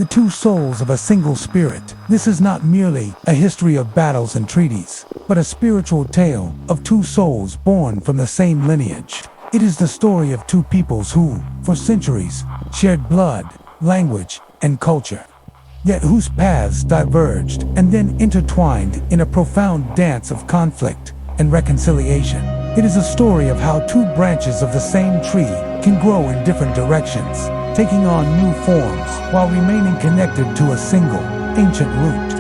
the two souls of a single spirit. This is not merely a history of battles and treaties, but a spiritual tale of two souls born from the same lineage. It is the story of two peoples who, for centuries, shared blood, language, and culture, yet whose paths diverged and then intertwined in a profound dance of conflict and reconciliation. It is a story of how two branches of the same tree can grow in different directions, taking on new forms while remaining connected to a single, ancient root.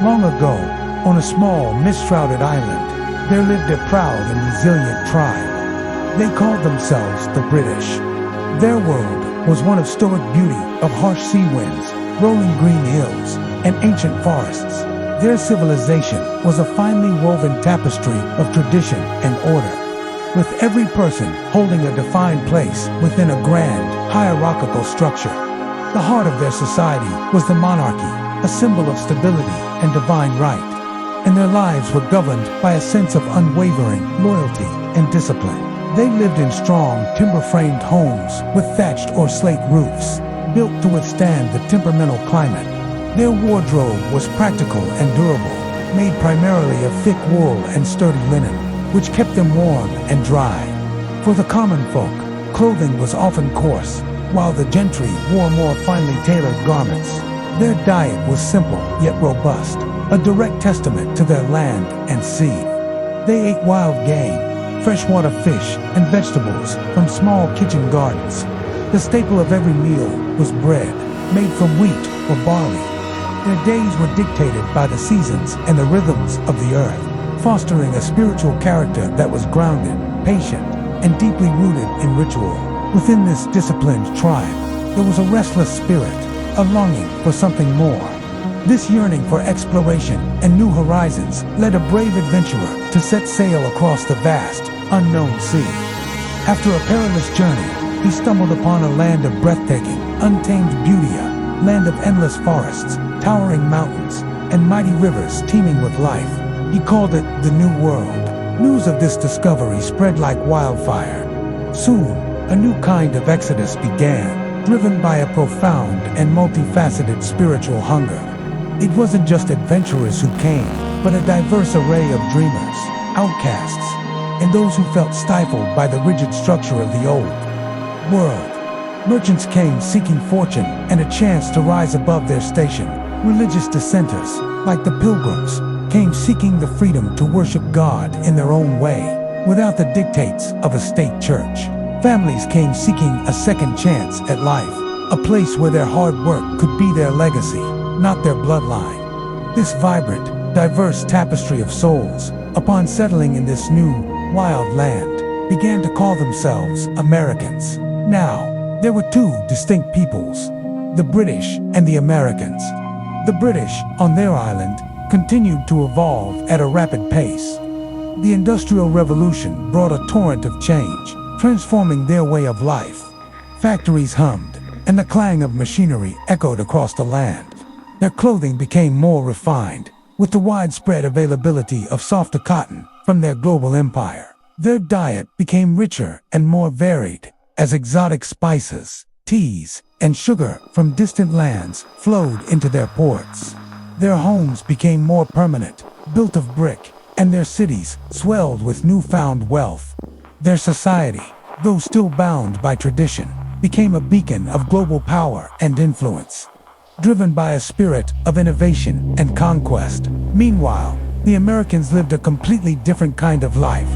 Long ago, on a small, mist-shrouded island, there lived a proud and resilient tribe. They called themselves the British. Their world was one of stoic beauty, of harsh sea winds, rolling green hills, and ancient forests. Their civilization was a finely woven tapestry of tradition and order, with every person holding a defined place within a grand, hierarchical structure. The heart of their society was the monarchy, a symbol of stability and divine right, and their lives were governed by a sense of unwavering loyalty and discipline. They lived in strong, timber-framed homes with thatched or slate roofs, built to withstand the temperamental climate. Their wardrobe was practical and durable, made primarily of thick wool and sturdy linen, which kept them warm and dry. For the common folk, clothing was often coarse, while the gentry wore more finely tailored garments. Their diet was simple yet robust, a direct testament to their land and sea. They ate wild game, freshwater fish, and vegetables from small kitchen gardens. The staple of every meal was bread, made from wheat or barley. Their days were dictated by the seasons and the rhythms of the earth, fostering a spiritual character that was grounded, patient, and deeply rooted in ritual. Within this disciplined tribe, there was a restless spirit, a longing for something more. This yearning for exploration and new horizons led a brave adventurer to set sail across the vast, unknown sea. After a perilous journey, he stumbled upon a land of breathtaking, untamed beauty, a land of endless forests, towering mountains, and mighty rivers teeming with life. He called it the New World. News of this discovery spread like wildfire. Soon, a new kind of exodus began, driven by a profound and multifaceted spiritual hunger. It wasn't just adventurers who came, but a diverse array of dreamers, outcasts, and those who felt stifled by the rigid structure of the old world. Merchants came seeking fortune and a chance to rise above their station. Religious dissenters, like the Pilgrims, came seeking the freedom to worship God in their own way, without the dictates of a state church. Families came seeking a second chance at life, a place where their hard work could be their legacy, not their bloodline. This vibrant, diverse tapestry of souls, upon settling in this new, wild land, began to call themselves Americans. Now, there were two distinct peoples, the British and the Americans. The British, on their island, continued to evolve at a rapid pace. The Industrial Revolution brought a torrent of change, transforming their way of life. Factories hummed, and the clang of machinery echoed across the land. Their clothing became more refined, with the widespread availability of softer cotton from their global empire. Their diet became richer and more varied, as exotic spices, teas, and sugar from distant lands flowed into their ports. Their homes became more permanent, built of brick, and their cities swelled with newfound wealth. Their society, though still bound by tradition, became a beacon of global power and influence, driven by a spirit of innovation and conquest. Meanwhile, the Americans lived a completely different kind of life.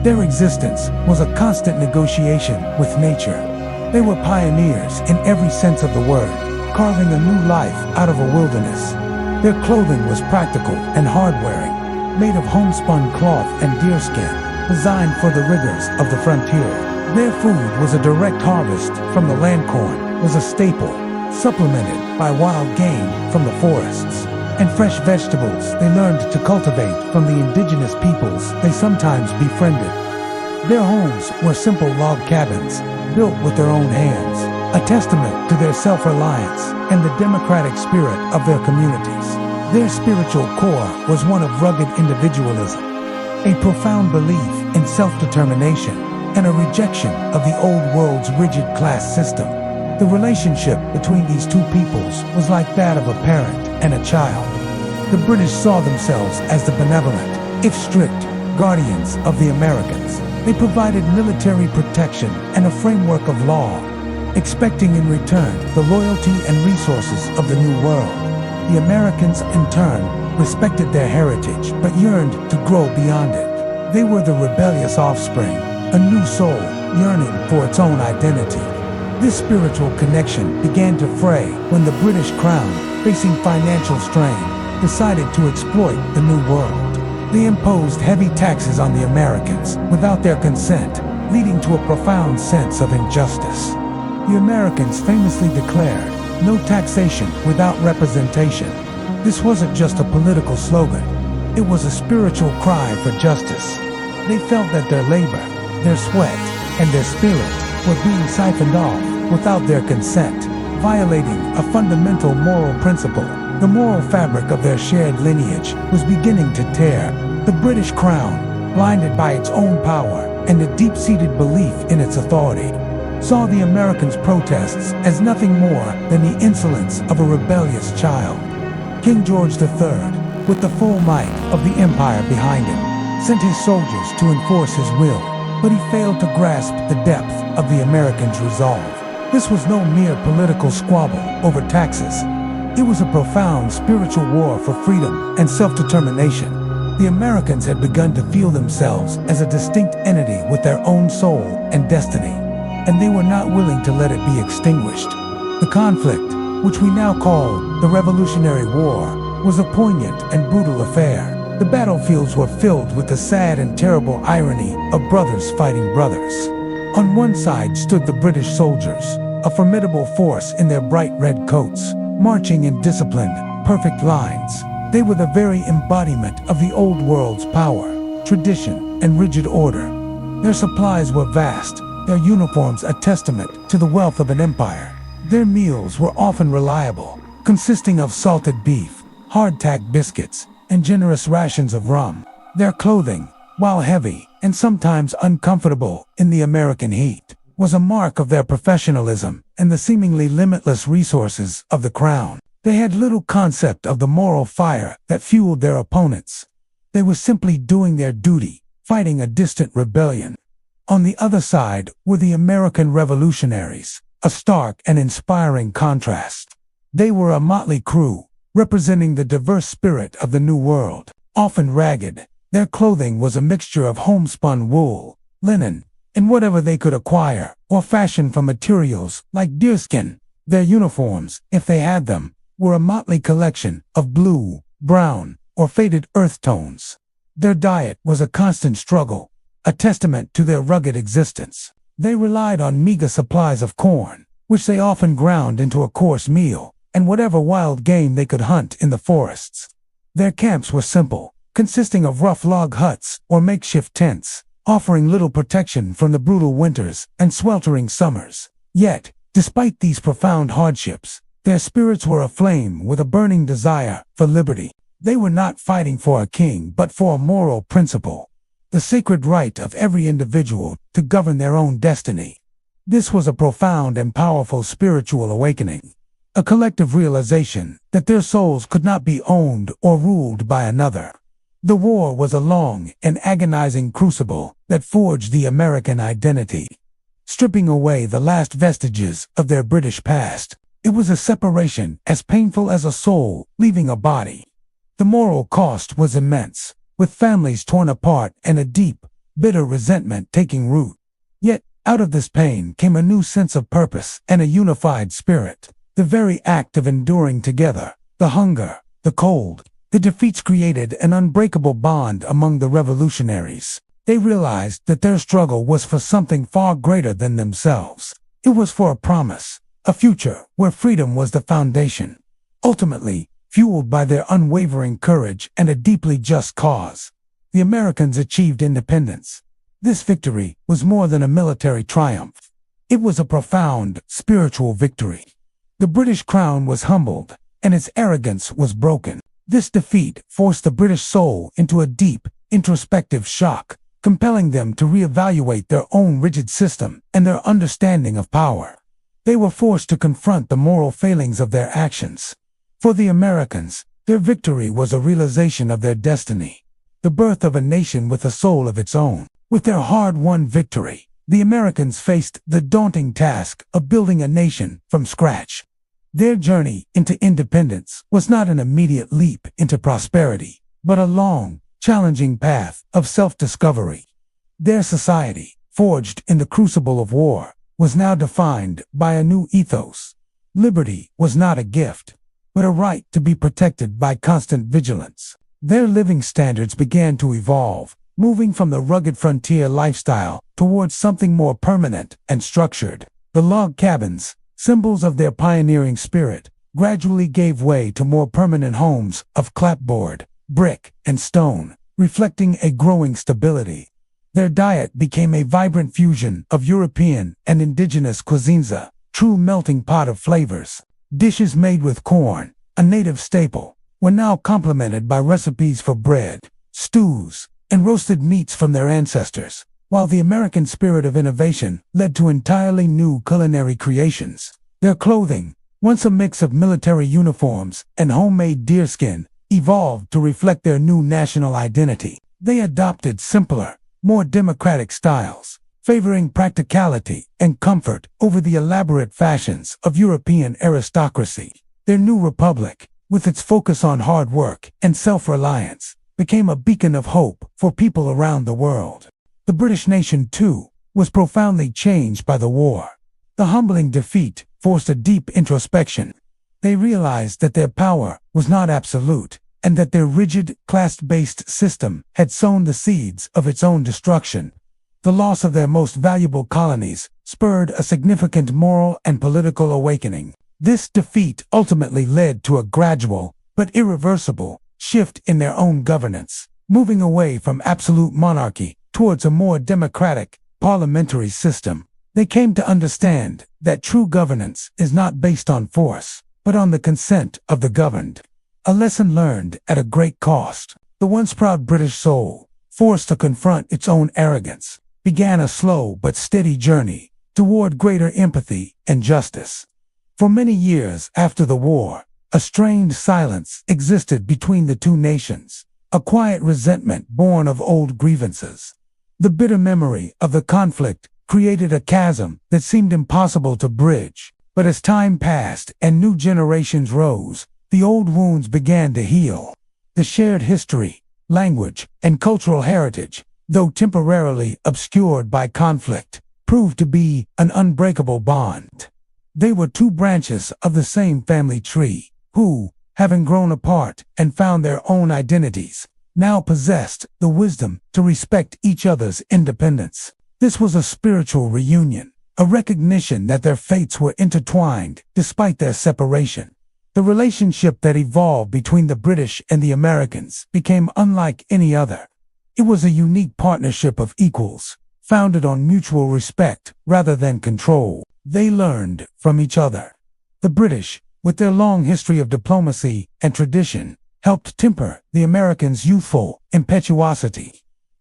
Their existence was a constant negotiation with nature. They were pioneers in every sense of the word, carving a new life out of a wilderness. Their clothing was practical and hard-wearing, made of homespun cloth and deerskin, designed for the rigors of the frontier. Their food was a direct harvest from the land. Corn was a staple, supplemented by wild game from the forests, and fresh vegetables they learned to cultivate from the indigenous peoples they sometimes befriended. Their homes were simple log cabins, built with their own hands, a testament to their self-reliance and the democratic spirit of their communities. Their spiritual core was one of rugged individualism, a profound belief in self-determination, and a rejection of the old world's rigid class system. The relationship between these two peoples was like that of a parent and a child. The British saw themselves as the benevolent, if strict, guardians of the Americans. They provided military protection and a framework of law, expecting in return the loyalty and resources of the New World. The Americans, in turn, respected their heritage but yearned to grow beyond it. They were the rebellious offspring, a new soul yearning for its own identity. This spiritual connection began to fray when the British Crown, facing financial strain, decided to exploit the New World. They imposed heavy taxes on the Americans without their consent, leading to a profound sense of injustice. The Americans famously declared, "No taxation without representation." This wasn't just a political slogan. It was a spiritual cry for justice. They felt that their labor, their sweat, and their spirit were being siphoned off without their consent, violating a fundamental moral principle. The moral fabric of their shared lineage was beginning to tear. The British Crown, blinded by its own power and a deep-seated belief in its authority, saw the Americans' protests as nothing more than the insolence of a rebellious child. King George III, with the full might of the empire behind him, sent his soldiers to enforce his will, but he failed to grasp the depth of the Americans' resolve. This was no mere political squabble over taxes. It was a profound spiritual war for freedom and self-determination. The Americans had begun to feel themselves as a distinct entity with their own soul and destiny, and they were not willing to let it be extinguished. The conflict, which we now call the Revolutionary War, was a poignant and brutal affair. The battlefields were filled with the sad and terrible irony of brothers fighting brothers. On one side stood the British soldiers, a formidable force in their bright red coats, marching in disciplined, perfect lines. They were the very embodiment of the old world's power, tradition, and rigid order. Their supplies were vast, their uniforms a testament to the wealth of an empire. Their meals were often reliable, consisting of salted beef, hardtack biscuits, and generous rations of rum. Their clothing, while heavy and sometimes uncomfortable in the American heat, was a mark of their professionalism and the seemingly limitless resources of the Crown. They had little concept of the moral fire that fueled their opponents. They were simply doing their duty, fighting a distant rebellion. On the other side were the American revolutionaries, a stark and inspiring contrast. They were a motley crew, representing the diverse spirit of the New World. Often ragged, their clothing was a mixture of homespun wool, linen, and whatever they could acquire or fashion from materials like deerskin. Their uniforms, if they had them, were a motley collection of blue, brown, or faded earth tones. Their diet was a constant struggle, a testament to their rugged existence. They relied on meager supplies of corn, which they often ground into a coarse meal, and whatever wild game they could hunt in the forests. Their camps were simple, consisting of rough log huts or makeshift tents, offering little protection from the brutal winters and sweltering summers. Yet, despite these profound hardships, their spirits were aflame with a burning desire for liberty. They were not fighting for a king but for a moral principle, the sacred right of every individual to govern their own destiny. This was a profound and powerful spiritual awakening, a collective realization that their souls could not be owned or ruled by another. The war was a long and agonizing crucible that forged the American identity, stripping away the last vestiges of their British past. It was a separation as painful as a soul leaving a body. The moral cost was immense, with families torn apart and a deep, bitter resentment taking root. Yet, out of this pain came a new sense of purpose and a unified spirit. The very act of enduring together, the hunger, the cold, the defeats created an unbreakable bond among the revolutionaries. They realized that their struggle was for something far greater than themselves. It was for a promise, a future where freedom was the foundation. Ultimately, fueled by their unwavering courage and a deeply just cause, the Americans achieved independence. This victory was more than a military triumph. It was a profound spiritual victory. The British Crown was humbled, and its arrogance was broken. This defeat forced the British soul into a deep, introspective shock, compelling them to reevaluate their own rigid system and their understanding of power. They were forced to confront the moral failings of their actions. For the Americans, their victory was a realization of their destiny, the birth of a nation with a soul of its own. With their hard-won victory, the Americans faced the daunting task of building a nation from scratch. Their journey into independence was not an immediate leap into prosperity, but a long, challenging path of self-discovery. Their society, forged in the crucible of war, was now defined by a new ethos. Liberty was not a gift, but a right to be protected by constant vigilance. Their living standards began to evolve, moving from the rugged frontier lifestyle towards something more permanent and structured. The log cabins, symbols of their pioneering spirit, gradually gave way to more permanent homes of clapboard, brick, and stone, reflecting a growing stability. Their diet became a vibrant fusion of European and indigenous cuisines, a true melting pot of flavors. Dishes made with corn, a native staple, were now complemented by recipes for bread, stews, and roasted meats from their ancestors, while the American spirit of innovation led to entirely new culinary creations. Their clothing, once a mix of military uniforms and homemade deerskin, evolved to reflect their new national identity. They adopted simpler, more democratic styles, favoring practicality and comfort over the elaborate fashions of European aristocracy. Their new republic, with its focus on hard work and self-reliance, became a beacon of hope for people around the world. The British nation, too, was profoundly changed by the war. The humbling defeat forced a deep introspection. They realized that their power was not absolute, and that their rigid, class-based system had sown the seeds of its own destruction. The loss of their most valuable colonies spurred a significant moral and political awakening. This defeat ultimately led to a gradual, but irreversible, shift in their own governance, moving away from absolute monarchy towards a more democratic, parliamentary system. They came to understand that true governance is not based on force, but on the consent of the governed. A lesson learned at a great cost. The once proud British soul, forced to confront its own arrogance, began a slow but steady journey toward greater empathy and justice. For many years after the war, a strained silence existed between the two nations, a quiet resentment born of old grievances. The bitter memory of the conflict created a chasm that seemed impossible to bridge, but as time passed and new generations rose, the old wounds began to heal. The shared history, language, and cultural heritage, though temporarily obscured by conflict, proved to be an unbreakable bond. They were two branches of the same family tree, who, having grown apart and found their own identities, now possessed the wisdom to respect each other's independence. This was a spiritual reunion, a recognition that their fates were intertwined despite their separation. The relationship that evolved between the British and the Americans became unlike any other. It was a unique partnership of equals, founded on mutual respect rather than control. They learned from each other. The British, with their long history of diplomacy and tradition, helped temper the Americans' youthful impetuosity.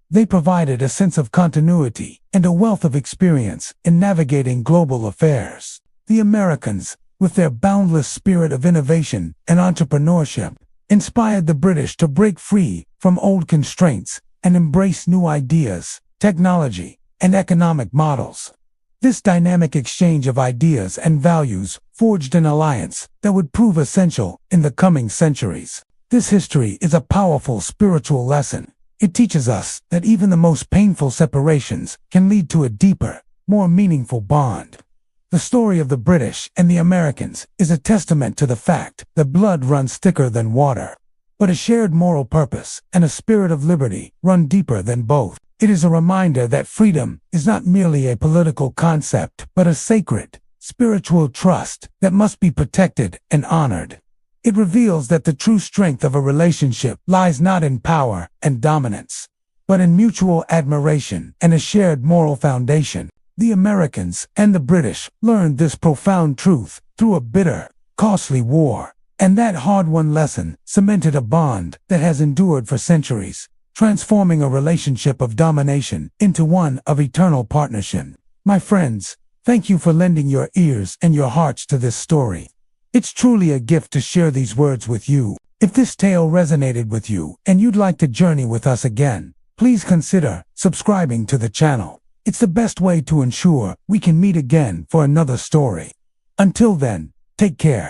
They provided a sense of continuity and a wealth of experience in navigating global affairs. The Americans, with their boundless spirit of innovation and entrepreneurship, inspired the British to break free from old constraints and embrace new ideas, technology, and economic models. This dynamic exchange of ideas and values forged an alliance that would prove essential in the coming centuries. This history is a powerful spiritual lesson. It teaches us that even the most painful separations can lead to a deeper, more meaningful bond. The story of the British and the Americans is a testament to the fact that blood runs thicker than water, but a shared moral purpose and a spirit of liberty run deeper than both. It is a reminder that freedom is not merely a political concept, but a sacred, spiritual trust that must be protected and honored. It reveals that the true strength of a relationship lies not in power and dominance, but in mutual admiration and a shared moral foundation. The Americans and the British learned this profound truth through a bitter, costly war, and that hard-won lesson cemented a bond that has endured for centuries, transforming a relationship of domination into one of eternal partnership. My friends, Thank you for lending your ears and your hearts to this story. It's truly a gift to share these words with you. If this tale resonated with you and you'd like to journey with us again, please consider subscribing to the channel. It's the best way to ensure we can meet again for another story. Until then, take care.